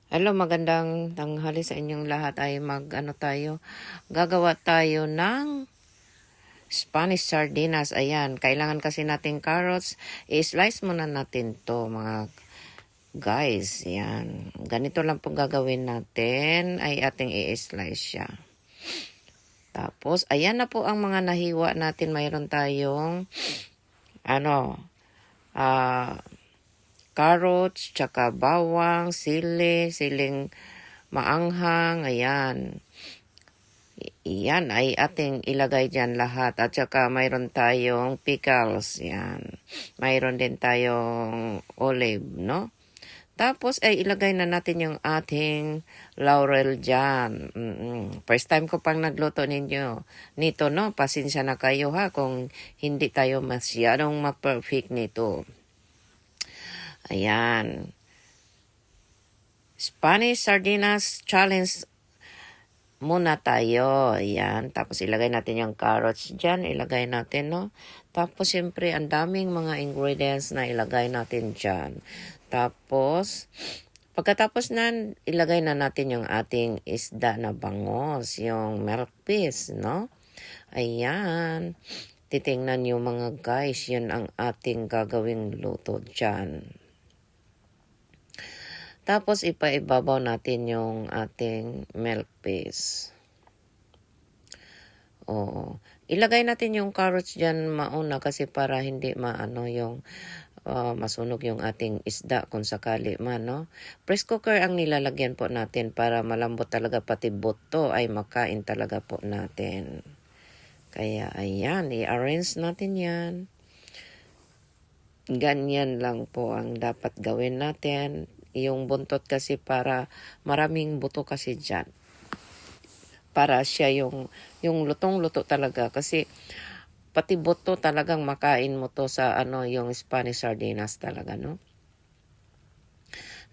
Hello, magandang tanghali sa inyong lahat ay gagawa tayo ng Spanish sardinas. Ayan, kailangan kasi natin carrots. I-slice muna natin to mga guys. Ayan, ganito lang po gagawin natin ay ating i-slice siya. Tapos, ayan na po ang mga nahiwa natin. Mayroon tayong carrots, tsaka bawang, siling maanghang, ayan. Yan ay ating ilagay dyan lahat. At saka mayroon tayong pickles, yan. Mayroon din tayong olive, no? Tapos ay ilagay na natin yung ating laurel dyan. First time ko pang nagluto nito, no? Pasensya na kayo ha kung hindi tayo masyadong ma-perfect nito. Ayan. Spanish Sardinas Challenge muna tayo. Ayan. Tapos ilagay natin yung carrots dyan. Ilagay natin, no? Tapos siyempre ang daming mga ingredients na ilagay natin dyan. Tapos, pagkatapos na, ilagay na natin yung ating isda na bangos. Yung milk piece, no? Ayan. Titingnan nyo mga guys. Yun ang ating gagawing luto dyan. Tapos ipaibabaw natin yung ating milk paste. Oo. Ilagay natin yung carrots dyan mauna kasi para hindi masunog yung ating isda kung sakali man, no? Press cooker ang nilalagyan po natin para malambot talaga, pati buto ay makain talaga po natin. Kaya ayan, i-arrange natin yan. Ganyan lang po ang dapat gawin natin. Yung buntot kasi para maraming buto kasi dyan. Para siya yung lutong-luto talaga. Kasi pati buto talagang makain mo to sa yung Spanish sardinas talaga, no?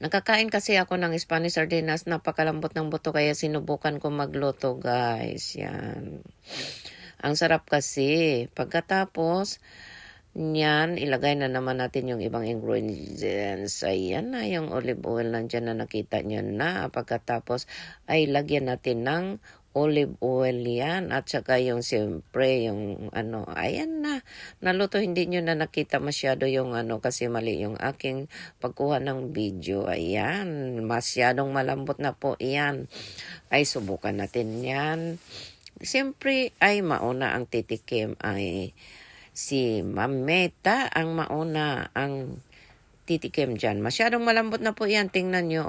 Nakakain kasi ako ng Spanish sardinas, napakalambot ng buto kaya sinubukan ko magluto, guys. Yan. Ang sarap kasi. Pagkatapos yan, ilagay na naman natin yung ibang ingredients. Ayan na, yung olive oil nandyan na nakita nyo na. Pagkatapos ay lagyan natin ng olive oil yan. At saka yung siyempre, yung ayan na. Naluto, hindi nyo na nakita masyado yung kasi mali yung aking pagkuha ng video. Ayan, masyadong malambot na po yan. Ay, subukan natin yan. Siyempre, ay mauna ang titikim ay si Mameta ang mauna ang titikim dyan. Masyadong malambot na po yan. Tingnan nyo.